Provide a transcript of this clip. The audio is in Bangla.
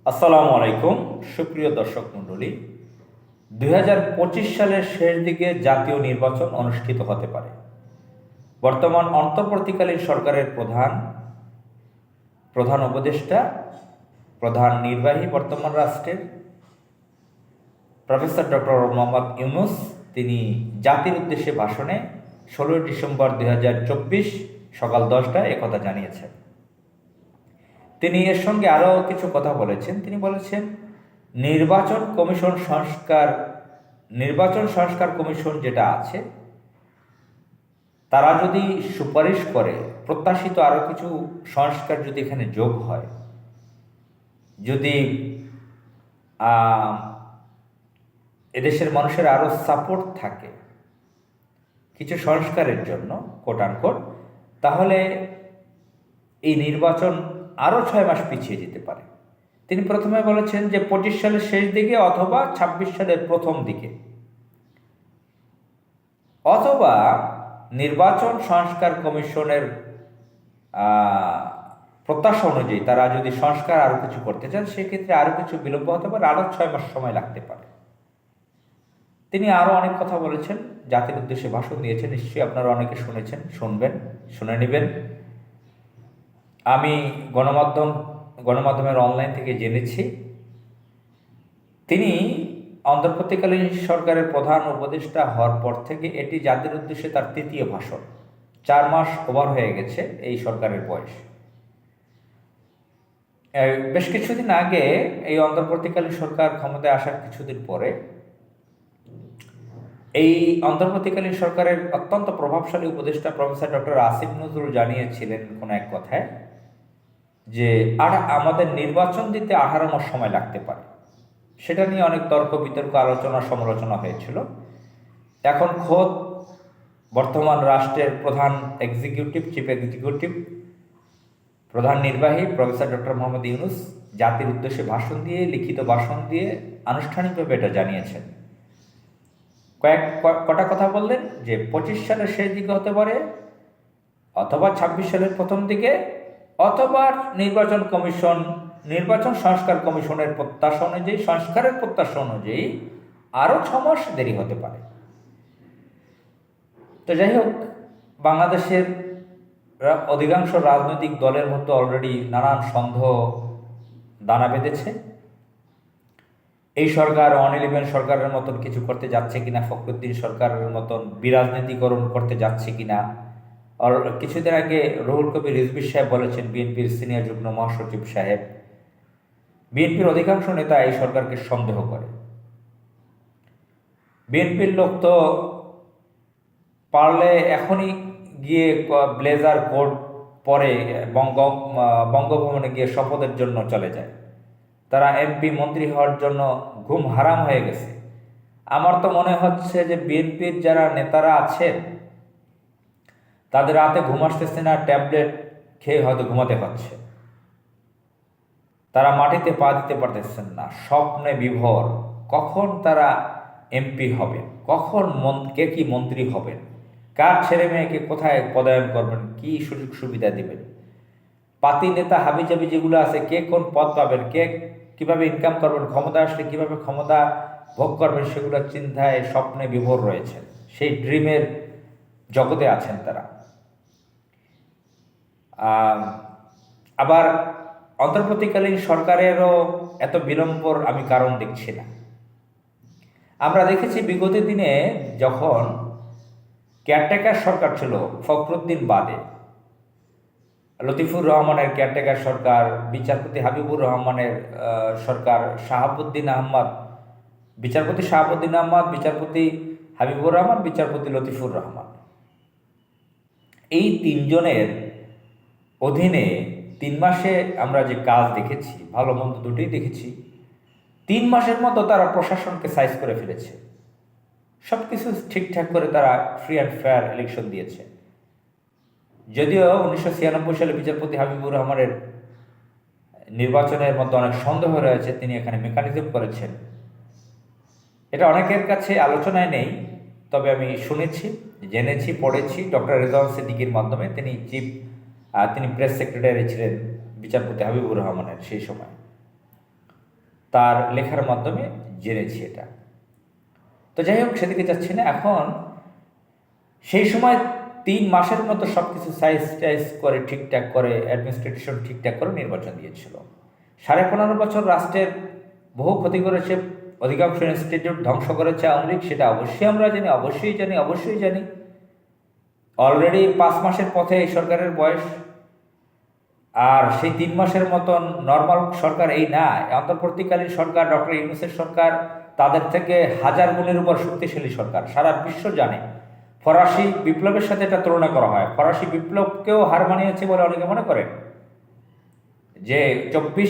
আসসালামু আলাইকুম। সুপ্রিয় দর্শক মণ্ডলী, ২০২৫ সালের শেষ দিকে জাতীয় নির্বাচন অনুষ্ঠিত হতে পারে। বর্তমান অন্তর্বর্তীকালীন সরকারের প্রধান উপদেষ্টা, প্রধান নির্বাহী বর্তমান রাষ্ট্রের প্রফেসর ডক্টর মোহাম্মদ ইউনূস, তিনি জাতির উদ্দেশ্যে ভাষণে ১৬ ডিসেম্বর ২০২৪ সকাল ১০টায় একথা জানিয়েছেন। তিনি এর সঙ্গে আরও কিছু কথা বলেছেন। তিনি বলেছেন, নির্বাচন সংস্কার কমিশন যেটা আছে, তারা যদি সুপারিশ করে প্রত্যাশিত আরও কিছু সংস্কার যদি এখানে যোগ হয়, যদি এদেশের মানুষের আরও সাপোর্ট থাকে কিছু সংস্কারের জন্য কোট আনকোট, তাহলে এই নির্বাচন আরও ৬ মাস পিছিয়ে যেতে পারে। তিনি প্রথমে বলেছেন যে ২৫ সালের শেষ দিকে অথবা ২৬ সালের প্রথম দিকে, অথবা নির্বাচন সংস্কার কমিশনের প্রত্যাশা অনুযায়ী তারা যদি সংস্কার আরও কিছু করতে চান, সেক্ষেত্রে আরও কিছু বিলম্ব হতে পারে, আরও ৬ মাস সময় লাগতে পারে। তিনি আরও অনেক কথা বলেছেন, জাতির উদ্দেশ্যে ভাষণ দিয়েছেন। নিশ্চয়ই আপনারা অনেকে শুনেছেন, শুনে নেবেন। আমি গণমাধ্যমের অনলাইন থেকে জেনেছি, তিনি অন্তর্বর্তীকালীন সরকারের প্রধান উপদেষ্টা হওয়ার পর থেকে এটি জাতির উদ্দেশ্যে তার তৃতীয় ভাষণ। ৪ মাস ওভার হয়ে গেছে এই সরকারের বয়স। বেশ কিছুদিন আগে এই অন্তর্বর্তীকালীন সরকার ক্ষমতায় আসার কিছুদিন পরে এই অন্তর্বর্তীকালীন সরকারের অত্যন্ত প্রভাবশালী উপদেষ্টা প্রফেসর ডক্টর আসিফ নজরুল জানিয়েছিলেন কোনো এক কথায় যে আমাদের নির্বাচন দিতে ১৮ মাস সময় লাগতে পারে। সেটা নিয়ে অনেক তর্ক বিতর্ক, আলোচনা সমালোচনা হয়েছিল। এখন খোদ বর্তমান রাষ্ট্রের চিফ এক্সিকিউটিভ, প্রধান নির্বাহী প্রফেসর ডক্টর মোহাম্মদ ইউনূস জাতির উদ্দেশ্যে লিখিত ভাষণ দিয়ে আনুষ্ঠানিকভাবে এটা জানিয়েছেন। কটা কথা বললেন যে ২৫ সালের শেষ দিকে হতে পারে, অথবা ২৬ সালের প্রথম দিকে, অথবা নির্বাচন সংস্কার কমিশনের সংস্কারের প্রত্যাশা অনুযায়ী আরও ৬ মাস দেরি হতে পারে। তো যাই হোক, বাংলাদেশের অধিকাংশ রাজনৈতিক দলের মধ্যে অলরেডি নানান সন্দেহ দানা বেঁধেছে। এই সরকার 111 সরকারের মতন কিছু করতে যাচ্ছে কিনা, ফখরুদ্দিন সরকারের মতন বিরাজনীতিকরণ করতে যাচ্ছে কিনা। আর কিছুদিন আগে রুহুল কবির রিজভী সাহেব বলেছেন, বিএনপির সিনিয়র যুগ্ম মহাসচিব সাহেব, বিএনপির অধিকাংশ নেতা এই সরকারকে সন্দেহ করে। বিএনপির লোক তো পারলে এখনই গিয়ে ব্লেজার কোট পরে বঙ্গভবনে গিয়ে শপথের জন্য চলে যায়। তারা এমপি মন্ত্রী হওয়ার জন্য ঘুম হারাম হয়ে গেছে। আমার তো মনে হচ্ছে যে বিএনপির যারা নেতারা আছেন তাদের রাতে ঘুম আসতেছে না, ট্যাবলেট খেয়ে হয়তো ঘুমাতে পারছে। তারা মাটিতে পা দিতে পারতেছেন না, স্বপ্নে বিভোর। কখন তারা এমপি হবেন, কখন কে কি মন্ত্রী হবেন, কার ছেলে মেয়েকে কোথায় পদায়ন করবেন, কি সুযোগ সুবিধা দিবেন, পাতি নেতা হাবিজাবি যেগুলো আছে, কে কোন পদ পাবেন, কে কিভাবে ইনকাম করবেন, ক্ষমতা আসলে কিভাবে ক্ষমতা ভোগ করবেন, সেগুলোর চিন্তায় স্বপ্নে বিভোর রয়েছেন। সেই ড্রিমের জগতে আছেন তারা। আবার অন্তর্বর্তীকালীন সরকারেরও এত বিলম্বর আমি কারণ দেখছি না। আমরা দেখেছি বিগত দিনে যখন কেয়ারটেকার সরকার ছিল, ফখরুদ্দিন বাদে, লতিফুর রহমানের কেয়ারটেকার সরকার, বিচারপতি হাবিবুর রহমানের সরকার, বিচারপতি শাহাবুদ্দিন আহমদ, বিচারপতি হাবিবুর রহমান, বিচারপতি লতিফুর রহমান, এই তিনজনের অধীনে ৩ মাসে আমরা যে কাজ দেখেছি, ভালো মন্দ দুটোই দেখেছি। ৩ মাসের মতো তারা প্রশাসনকে সাইজ করে ফেলেছে। সব কিছু ঠিকঠাক করে তারা ফ্রি অ্যান্ড ফেয়ার ইলেকশন দিয়েছে। যদিও ১৯৯৬ সালে বিচারপতি হাবিবুর রহমানের নির্বাচনের মধ্যে অনেক সন্দেহ রয়েছে, তিনি এখানে মেকানিজম করেছেন, এটা অনেকের কাছে আলোচনায় নেই। তবে আমি শুনেছি, জেনেছি, পড়েছি ডক্টর রেজাউল সিদ্দিকীর মাধ্যমে। তিনি প্রেস সেক্রেটারি ছিলেন বিচারপতি হাবিবুর রহমানের সেই সময়। তার লেখার মাধ্যমে জেনেছি এটা। তো যাই হোক, সেদিকে যাচ্ছি না। এখন সেই সময় 3 মাসের মতো সব কিছু সাইজ টাইজ করে ঠিকঠাক করে অ্যাডমিনিস্ট্রেশন ঠিকঠাক করে নির্বাচন দিয়েছিল। 15.5 বছর রাষ্ট্রের বহু ক্ষতি করেছে, অধিকাংশ ইনস্টিটিউট ধ্বংস করেছে আওয়ামী লীগ, সেটা অবশ্যই আমরা জানি, অবশ্যই জানি। অলরেডি 5 মাসের পথে এই সরকারের বয়স। আর সেই 3 মাসের মতন নর্মাল সরকার এই না, অন্তর্বর্তীকালীন সরকার, ডক্টর ইউনূসের সরকার তাদের থেকে 1000 গুণের উপর শক্তিশালী সরকার, সারা বিশ্ব জানে। ফরাসি বিপ্লবের সাথে এটা তুলনা করা হয়, ফরাসি বিপ্লবকেও হার মানিয়েছে বলে অনেকে মনে করেন। যে 24